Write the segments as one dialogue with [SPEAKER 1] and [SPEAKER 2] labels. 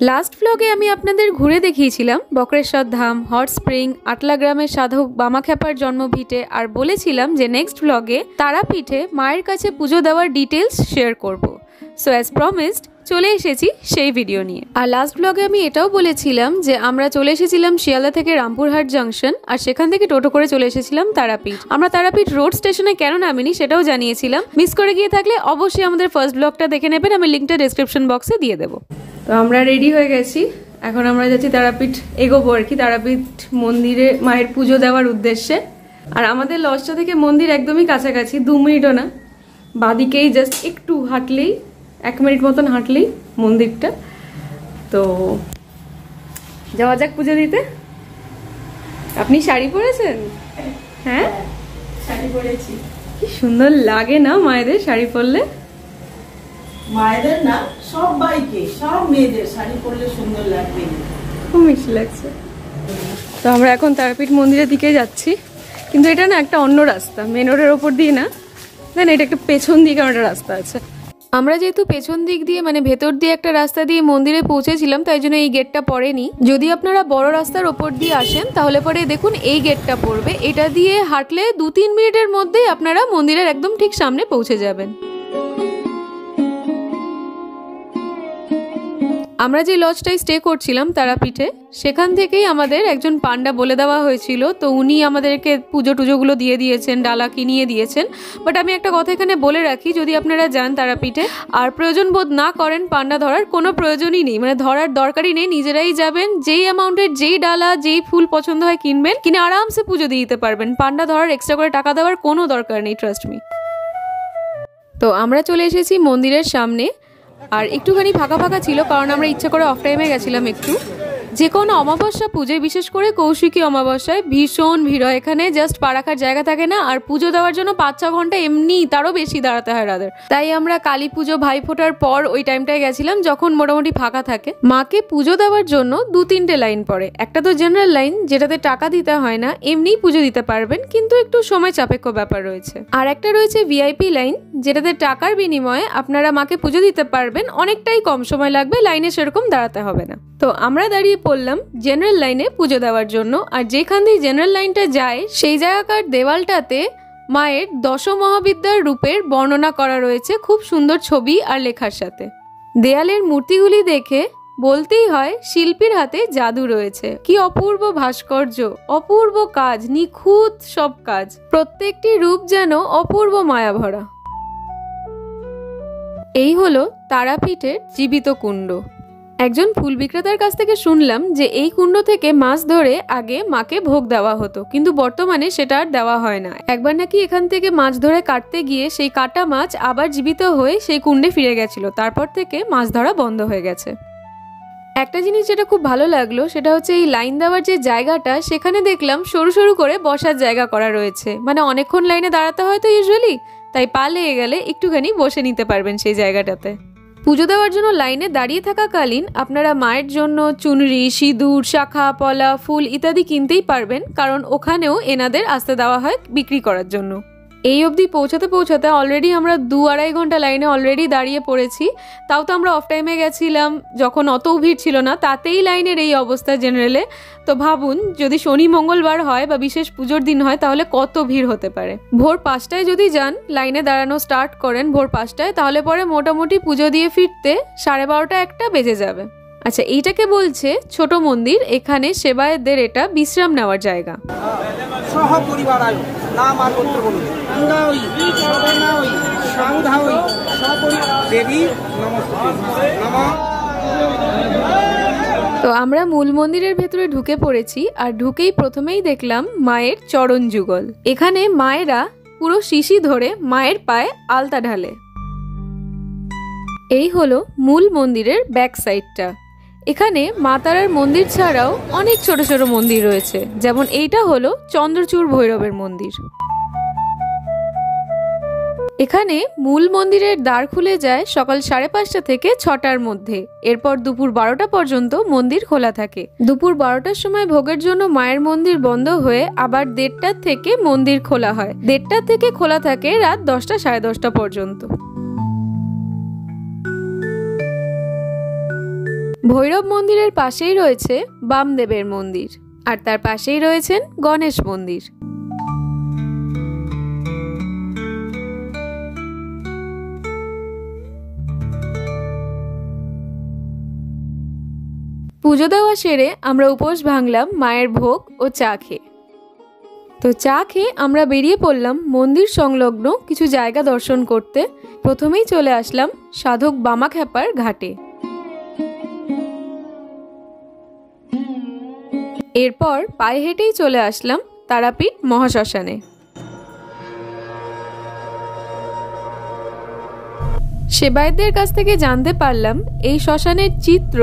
[SPEAKER 1] Last ব্লগে আমি আপনাদের ঘুরে দেখিয়েছিলাম বক্রেশ্বর ধাম, হট স্প্রিং, আটলা গ্রামের সাধক বামাখ্যাপার জন্মভিটে, আর বলেছিলাম যে নেক্সট ব্লগে তারাপীঠে মায়ের কাছে পুজো দেওয়ার ডিটেলস শেয়ার করব। সো অ্যাজ প্রমিসড চলে এসেছি সেই ভিডিও নিয়ে। আর লাস্ট ব্লগে আমি এটাও বলেছিলাম যে আমরা চলে এসেছিলাম শিয়ালদা থেকে রামপুরহাট জাংশন, আর সেখান থেকে টোটো করে চলে এসেছিলাম তারাপীঠ। আমরা তারাপীঠ রোড স্টেশনে কেন নামিনি সেটাও জানিয়েছিলাম। মিস করে গিয়ে থাকলে অবশ্যই আমাদের ফার্স্ট ব্লগটা দেখে নেবেন, আমি লিঙ্কটা ডেসক্রিপশন বক্সে দিয়ে দেবো। তো আমরা রেডি হয়ে গেছি, এখন আমরা যাচ্ছি তারাপীঠ, এগোবো আর কি, তারাপীঠ মন্দিরে মায়ের পুজো দেওয়ার উদ্দেশ্যে। আর আমাদের লজটা থেকে মন্দির একদমই কাছাকাছি, 2 মিনিটও না, বাদিকেই জাস্ট একটু হাঁটলেই, 1 মিনিট মতন হাঁটলেই মন্দিরটা। তো যাওয়া যাক পুজো দিতে। আপনি শাড়ি পরেছেন? হ্যাঁ,
[SPEAKER 2] শাড়ি পরেছি।
[SPEAKER 1] কি সুন্দর লাগে না মায়েদের শাড়ি পরলে?
[SPEAKER 2] মায়েদের না, সবাইকে, সব মেয়েদের শাড়ি পরলে সুন্দর লাগবে,
[SPEAKER 1] খুব মিষ্টি লাগছে। তো আমরা এখন তারাপীঠ মন্দিরের দিকে যাচ্ছি, কিন্তু এটা না একটা অন্য রাস্তা, মেন রোডের ওপর দিয়ে না, দেন এটা একটা পেছন দিকে একটা রাস্তা আছে। আমরা যেহেতু পেছন দিক দিয়ে মানে ভেতর দিয়ে একটা রাস্তা দিয়ে মন্দিরে পৌঁছেছিলাম, তাই জন্য এই গেটটা পড়েনি। যদি আপনারা বড় রাস্তার ওপর দিয়ে আসেন তাহলে পরে দেখুন এই গেটটা পড়বে, এটা দিয়ে হাঁটলে 2-3 মিনিটের মধ্যেই আপনারা মন্দিরের একদম ঠিক সামনে পৌঁছে যাবেন। আমরা যে লজটায় স্টে করছিলাম তারাপীঠে, সেখান থেকেই আমাদের একজন পান্ডা বলে দেওয়া হয়েছিল, তো উনি আমাদেরকে পুজো টুজোগুলো দিয়ে দিয়েছেন, ডালা কিনিয়ে দিয়েছেন। বাট আমি একটা কথা এখানে বলে রাখি, যদি আপনারা যান তারাপীঠে আর প্রয়োজন বোধ না করেন পান্ডা ধরার, কোনো প্রয়োজনই নেই, মানে ধরার দরকারই নেই, নিজেরাই যাবেন, যেই অ্যামাউন্টের যেই ডালা যেই ফুল পছন্দ হয় কিনবেন, কিনে আরামসে পুজো দিয়ে দিতে পারবেন। পান্ডা ধরার এক্সট্রা করে টাকা দেওয়ার কোনো দরকার নেই, ট্রাস্ট মি। তো আমরা চলে এসেছি মন্দিরের সামনে, আর একটুখানি ফাঁকা ফাঁকা ছিল কারণ আমরা ইচ্ছা করে অফ টাইমে গেছিলাম একটু। যে কোনো অমাবস্যা পুজোয়, বিশেষ করে কৌশিকী অমাবস্যায় ভীষণ ভিড় হয় এখানে, জাস্ট পা রাখার জায়গা থাকে না। আর পুজো দেওয়ার জন্য 5-6 ঘন্টা এমনি তারও বেশি দাঁড়াতে হয় রাদের। তাই আমরা কালী পুজো, ভাইফোঁটার পর ওই টাইমটায় গেছিলাম যখন মোটামুটি ফাঁকা থাকে। মাকে পুজো দেওয়ার জন্য 2-3টে লাইন পড়ে। একটা তো জেনারেল লাইন, যেটাতে টাকা দিতে হয় না, এমনিই পুজো দিতে পারবেন, কিন্তু একটু সময় সাপেক্ষ ব্যাপার রয়েছে। আর একটা রয়েছে ভিআইপি লাইন, যেটাতে টাকার বিনিময়ে আপনারা মাকে পুজো দিতে পারবেন, অনেকটাই কম সময় লাগবে, লাইনে সেরকম দাঁড়াতে হবে না। তো আমরা দাঁড়িয়ে পড়লাম জেনারেল লাইনে পুজো দেওয়ার জন্য। আর যেখান দিয়ে জেনারেল লাইনটা যায় সেই জায়গাকার দেওয়ালটাতে মায়ের 10 মহাবিদ্যার রূপের বর্ণনা করা রয়েছে, খুব সুন্দর ছবি আর লেখার সাথে। দেয়ালের মূর্তিগুলি দেখে বলতেই হয় শিল্পীর হাতে জাদু রয়েছে। কি অপূর্ব ভাস্কর্য, অপূর্ব কাজ, নিখুঁত সব কাজ, প্রত্যেকটি রূপ যেন অপূর্ব মায়া ভরা। এই হলো তারাপীঠের জীবিত কুণ্ড। একজন ফুল বিক্রেতার কাছ থেকে শুনলাম যে এই কুণ্ড থেকে মাছ ধরে আগে মাকে ভোগ দেওয়া হতো, কিন্তু বর্তমানে সেটা আর দেওয়া হয় না। একবার নাকি এখান থেকে মাছ ধরে কাটতে গিয়ে সেই কাটা মাছ আবার জীবিত হয়ে সেই কুণ্ডে ফিরে গেছিল, তারপর থেকে মাছ ধরা বন্ধ হয়ে গেছে। একটা জিনিস যেটা খুব ভালো লাগলো সেটা হচ্ছে এই লাইন দেওয়ার যে জায়গাটা, সেখানে দেখলাম সরু সরু করে বসার জায়গা করা রয়েছে, মানে অনেকক্ষণ লাইনে দাঁড়াতে হয় তো ইউজুয়ালি, তাই পা লেগে গেলে একটুখানি বসে নিতে পারবেন সেই জায়গাটাতে। পুজো দেওয়ার জন্য লাইনে দাঁড়িয়ে থাকাকালীন আপনারা মায়ের জন্য চুনরি, সিঁদুর, শাখা, পলা, ফুল ইত্যাদি কিনতেই পারবেন, কারণ ওখানেও এনাদের আসতে দেওয়া হয় বিক্রি করার জন্য। এই অবধি পৌঁছাতে পৌঁছাতে অলরেডি আমরা 2-2.5 ঘন্টা লাইনে অলরেডি দাঁড়িয়ে পড়েছি। তাও তো আমরা অফ টাইমে গেছিলাম যখন অত ভিড় ছিল না, তাতেই লাইনের এই অবস্থা জেনারেলে। তো ভাবুন যদি শনি মঙ্গলবার হয় বা বিশেষ পুজোর দিন হয় তাহলে কত ভিড় হতে পারে। ভোর 5টায় যদি যান, লাইনে দাঁড়ানো স্টার্ট করেন ভোর 5টায়, তাহলে পরে মোটামুটি পুজো দিয়ে ফিরতে 12:30-1টা বেজে যাবে। আচ্ছা, এইটাকে বলছে ছোট মন্দির, এখানে সেবায়েতদের এটা বিশ্রাম নেওয়ার জায়গা। তো আমরা মূল মন্দিরের ভেতরে ঢুকে পড়েছি, আর ঢুকেই প্রথমেই দেখলাম মায়ের চরণ যুগল। এখানে মায়েরা পুরো শিশি ধরে মায়ের পায়ে আলতা ঢালে। এই হলো মূল মন্দিরের ব্যাক সাইডটা। এখানে মা তারার মন্দির ছাড়াও অনেক ছোট ছোট মন্দির রয়েছে, যেমন এইটা হলো চন্দ্রচূড় ভৈরবের মন্দির। এখানে মূল মন্দিরের দ্বার খুলে যায় সকাল 5:30 থেকে 6টার মধ্যে। এরপর দুপুর 12টা পর্যন্ত মন্দির খোলা থাকে। দুপুর 12টার সময় ভোগের জন্য মায়ের মন্দির বন্ধ হয়ে আবার 1:30 থেকে মন্দির খোলা হয়। 1:30 থেকে খোলা থাকে রাত 10টা, 10:30 পর্যন্ত। ভৈরব মন্দিরের পাশেই রয়েছে বামদেবের মন্দির, আর তার পাশেই রয়েছেন গণেশ মন্দির। পুজো দেওয়া সেরে আমরা উপোস ভাঙলাম মায়ের ভোগ ও চা খেয়ে। তো চা খেয়ে আমরা বেরিয়ে পড়লাম মন্দির সংলগ্ন কিছু জায়গা দর্শন করতে। প্রথমেই চলে আসলাম সাধক বামাখ্যাপার ঘাটে। এরপর পায়ে হেঁটেই চলে আসলাম তারাপীঠ মহাশ্মশানে। সেবায়েতদের কাছ থেকে জানতে পারলাম এই শ্মশানের চিত্র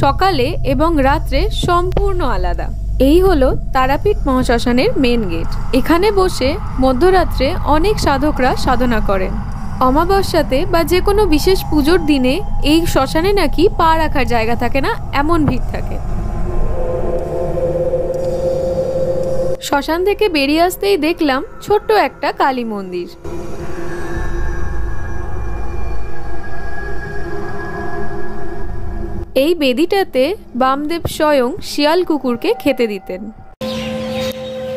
[SPEAKER 1] সকালে এবং রাত্রে সম্পূর্ণ আলাদা। এই হলো তারাপীঠ মহাশ্মশানের মেন গেট। এখানে বসে মধ্যরাত্রে অনেক সাধকরা সাধনা করেন। অমাবস্যাতে বা যে কোনো বিশেষ পুজোর দিনে এই শ্মশানে নাকি পা রাখার জায়গা থাকে না, এমন ভিড় থাকে। শ্মশান থেকে বেরিয়ে আসতেই দেখলাম ছোট্ট একটা কালী মন্দির। এই বেদিটাতে বামদেব স্বয়ং শিয়াল কুকুরকে খেতে দিতেন।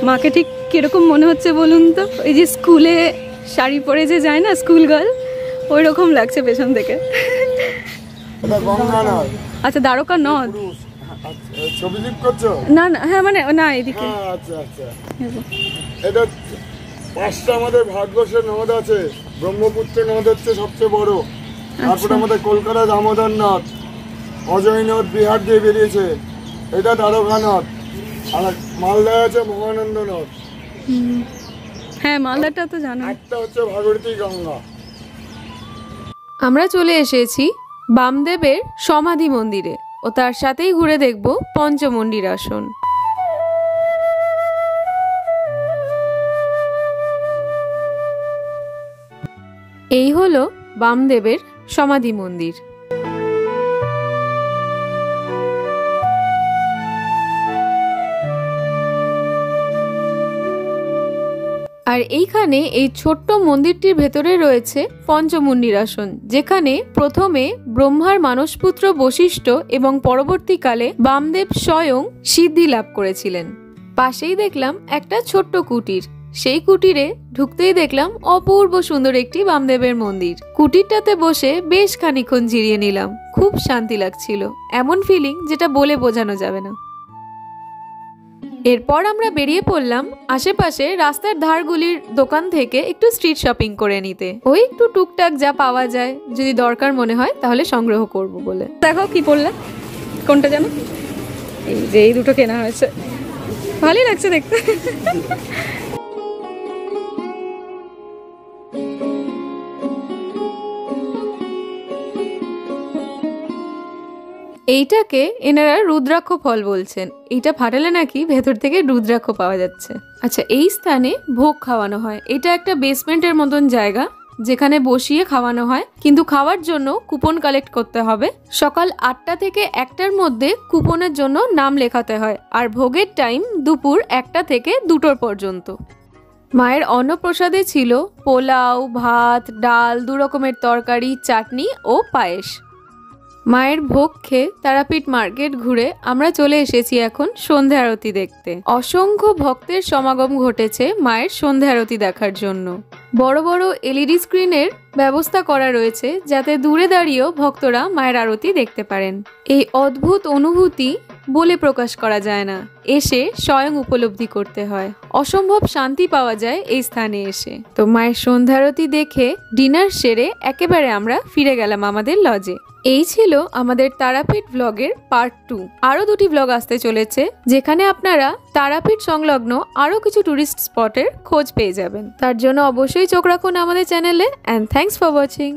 [SPEAKER 3] মাকে ঠিক কিরকম মনে হচ্ছে বলুন তো? এই যে স্কুলে শাড়ি পরে যে যায় না স্কুল গার্ল, ওই রকম লাগছে পেছন থেকে। আচ্ছা, দ্বারকা নদ।
[SPEAKER 4] ছবি ক্লিক করছো?
[SPEAKER 3] না না, হ্যাঁ মানে না এদিকে।
[SPEAKER 4] আচ্ছা আচ্ছা, এটা 5টা আমাদের ভারতবর্ষের নদ আছে। ব্রহ্মপুত্র নদ হচ্ছে সবচেয়ে বড়, তারপরে আমাদের কলকাতা দামোদর নদ, অজয় নদ বিহার দিয়ে বেরিয়েছে, এটা দ্বারকা নদ, আর মালদায় আছে মহানন্দ নদ।
[SPEAKER 3] হ্যাঁ, মালদাটা তো জানো।
[SPEAKER 4] একটা হচ্ছে ভাগীরথী গঙ্গা।
[SPEAKER 1] আমরা চলে এসেছি বামদেবের সমাধি মন্দিরে ও তার সাথেই ঘুরে দেখব পঞ্চমন্ডির আসন। এই হলো বামদেবের সমাধি মন্দির। আর এইখানে এই ছোট্ট মন্দিরটির ভেতরে রয়েছে পঞ্চমুণ্ডির আসন, যেখানে প্রথমে ব্রহ্মার মানসপুত্র বশিষ্ঠ এবং পরবর্তীকালে বামদেব স্বয়ং সিদ্ধি লাভ করেছিলেন। পাশেই দেখলাম একটা ছোট্ট কুটির। সেই কুটিরে ঢুকতেই দেখলাম অপূর্ব সুন্দর একটি বামদেবের মন্দির। কুটিরটাতে বসে বেশ খানিকক্ষণ জিরিয়ে নিলাম। খুব শান্তি লাগছিল, এমন ফিলিং যেটা বলে বোঝানো যাবে না। এরপর আমরা বেরিয়ে পড়লাম আশেপাশে রাস্তার ধারগুলির দোকান থেকে একটু স্ট্রিট শপিং করে নিতে। ওই একটু টুকটাক যা পাওয়া যায়, যদি দরকার মনে হয় তাহলে সংগ্রহ করব বলে।
[SPEAKER 3] দেখো কি পড়লে, কোনটা জানো? এই যে এই দুটো কেনা হয়েছে, ভালোই লাগছে দেখতে।
[SPEAKER 1] এইটাকে এনারা রুদ্রাক্ষ ফল বলছেন। এইটা ফাটালে নাকি ভেতর থেকে রুদ্রাক্ষ পাওয়া যাচ্ছে। আচ্ছা, এই স্থানে ভোগ খাওয়ানো হয়। এটা একটা বেসমেন্টের মতন জায়গা, যেখানে বসিয়ে খাওয়ানো হয়, কিন্তু খাওয়ার জন্য কুপন কালেক্ট করতে হবে। সকাল 8টা থেকে 1টার মধ্যে কুপনের জন্য নাম লেখাতে হয়, আর ভোগের টাইম দুপুর 1টা থেকে 2টোর পর্যন্ত। মায়ের অন্নপ্রসাদে ছিল পোলাও, ভাত, ডাল, 2 রকমের তরকারি, চাটনি ও পায়েস। মায়ের ভোগ খেয়ে তারাপীঠ মার্কেট ঘুরে আমরা চলে এসেছি এখন সন্ধে আরতি দেখতে। অসংখ্য ভক্তের সমাগম ঘটেছে মায়ের সন্ধে আরতি দেখার জন্য। বড় বড় এলইডি স্ক্রিনের ব্যবস্থা করা রয়েছে, যাতে দূরে দাঁড়িয়েও ভক্তরা মায়ের আরতি দেখতে পারেন। এই অদ্ভুত অনুভূতি বলে প্রকাশ করা যায় না, এসে স্বয়ং উপলব্ধি করতে হয়। অসম্ভব শান্তি পাওয়া যায় এই স্থানে এসে। তো মায়ের সন্ধ্যা আরতি দেখে ডিনার সেরে একেবারে আমরা ফিরে গেলাম আমাদের লজে। এই ছিল আমাদের তারাপীঠ ব্লগের পার্ট 2। আরো 2টি ব্লগ আসতে চলেছে, যেখানে আপনারা তারাপীঠ সংলগ্ন আরো কিছু টুরিস্ট স্পটের খোঁজ পেয়ে যাবেন। তার জন্য অবশ্যই চোখ রাখুন আমাদের চ্যানেলে। And thanks for watching.